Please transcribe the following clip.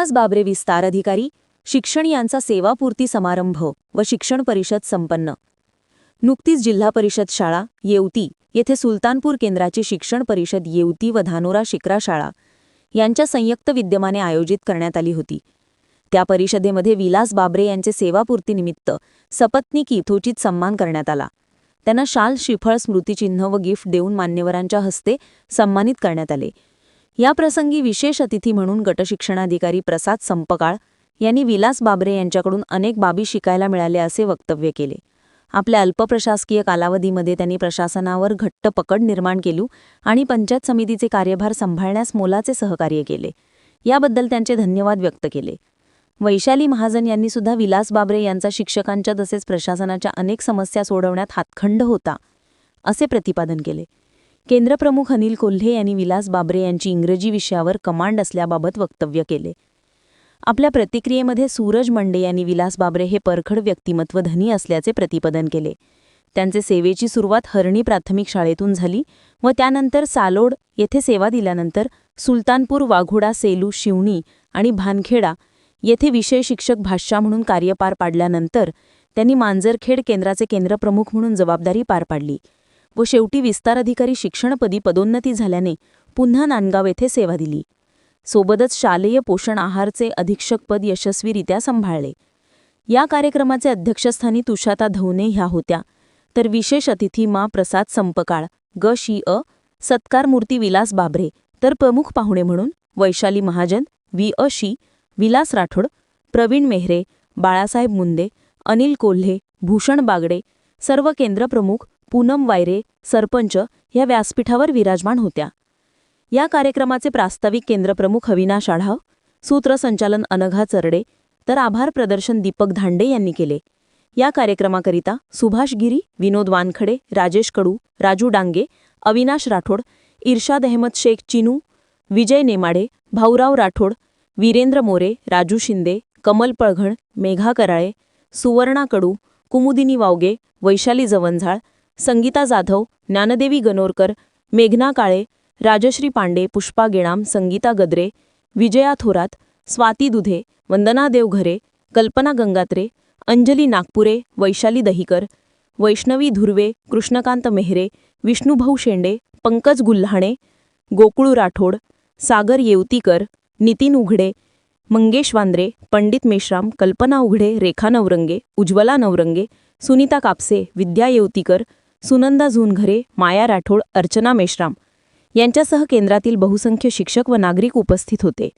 विलास बाबरे विस्तार अधिकारी शिक्षण यांचा सेवापूर्ती समारंभ व शिक्षण परिषद संपन्न। नुकतीच जिल्हा परिषद शाळा येवती येथे सुलतानपूर केंद्राची शिक्षण परिषद येवती व धानोरा शिक्रा शाळा यांच्या संयुक्त विद्यमाने आयोजित करण्यात आली होती। त्या परिषदेमध्ये विलास बाबरे यांचे सेवापूर्तीनिमित्त सपत्नीक यथोचित सन्मान करण्यात आला। त्यांना शाल श्रीफळ स्मृतिचिन्ह व गिफ्ट देऊन मान्यवरांच्या हस्ते सन्मानित करण्यात आले। या प्रसंगी विशेष अतिथी म्हणून गटशिक्षणाधिकारी प्रसाद संपकाळ यांनी विलास बाबरे यांच्याकडून अनेक बाबी शिकायला मिळाल्या असे वक्तव्य केले। आपल्या अल्पप्रशासकीय कालावधीमध्ये त्यांनी प्रशासनावर घट्ट पकड निर्माण केली आणि पंचायत समितीचे कार्यभार सांभाळण्यास मोलाचे सहकार्य केले। याबद्दल त्यांचे धन्यवाद व्यक्त केले। वैशाली महाजन यांनी सुद्धा विलास बाबरे यांचा शिक्षकांच्या तसेच प्रशासनाच्या अनेक समस्या सोडवण्यात हातखंड होता असे प्रतिपादन केले। केंद्रप्रमुख अनिल कोल्हे यांनी विलास बाबरे यांची इंग्रजी विषयावर कमांड असल्याबाबत वक्तव्य केले। आपल्या प्रतिक्रियेमध्ये सूरज मंडे यांनी विलास बाबरे हे परखड व्यक्तिमत्व धनी असल्याचे प्रतिपादन केले। त्यांचे सेवेची सुरुवात हरणी प्राथमिक शाळेतून झाली व त्यानंतर सालोड येथे सेवा दिल्यानंतर सुलतानपूर, वाघोडा, सेलू, शिवणी आणि भानखेडा येथे विषय शिक्षक भाषा म्हणून कार्य पार पाडल्यानंतर त्यांनी मांजरखेड केंद्राचे केंद्रप्रमुख म्हणून जबाबदारी पार पाडली व शेवटी विस्तार अधिकारी शिक्षणपदी पदोन्नती झाल्याने पुन्हा नांदगाव येथे सेवा दिली। सोबतच शालेय पोषण आहारचे अधीक्षकपद यशस्वीरित्या सांभाळले। या कार्यक्रमाचे अध्यक्षस्थानी तुषाता धवने ह्या होत्या, तर विशेष अतिथी मा प्रसाद संपकाळ, ग.शी.अ. सत्कारमूर्ती विलास बाबरे, तर प्रमुख पाहुणे म्हणून वैशाली महाजन, वी.अ.शी. विलास राठोड, प्रवीण मेहरे, बाळासाहेब मुंदे, अनिल कोल्हे, भूषण बागडे, सर्व केंद्रप्रमुख, पूनम वायरे, सरपंच या व्यासपीठावर विराजमान होत्या। या कार्यक्रमाचे प्रास्ताविक केंद्रप्रमुख अविनाश आढाव, सूत्रसंचालन अनघा चरडे, तर आभार प्रदर्शन दीपक धांडे यांनी केले। या कार्यक्रमाकरिता सुभाष गिरी, विनोद वानखडे, राजेश कडू, राजू डांगे, अविनाश राठोड, इर्शाद अहमद शेख चिनू, विजय नेमाडे, भाऊराव राठोड, वीरेंद्र मोरे, राजू शिंदे, कमल पळघण, मेघा कराळे, सुवर्णा कडू, कुमुदिनी वावगे, वैशाली जवंझाळ, संगीता जाधव, ज्ञानदेवी गणोरकर, मेघना काळे, राजश्री पांडे, पुष्पा गेणाम, संगीता गद्रे, विजया थोरात, स्वाती दुधे, वंदना देवघरे, कल्पना गंगात्रे, अंजली नागपुरे, वैशाली दहिकर, वैष्णवी धुर्वे, कृष्णकांत मेहरे, विष्णुभाऊ शेंडे, पंकज गुल्हाणे, गोकुळ राठोड, सागर येवतीकर, नितीन उघडे, मंगेश वांद्रे, पंडित मेश्राम, कल्पना उघडे, रेखा नवरंगे, उज्ज्वला नवरंगे, सुनीता कापसे, विद्या येवतीकर, सुनंदा झुनघरे, माया राठोड, अर्चना मेश्राम यांच्यासह केंद्रातील बहुसंख्य शिक्षक व नागरिक उपस्थित होते।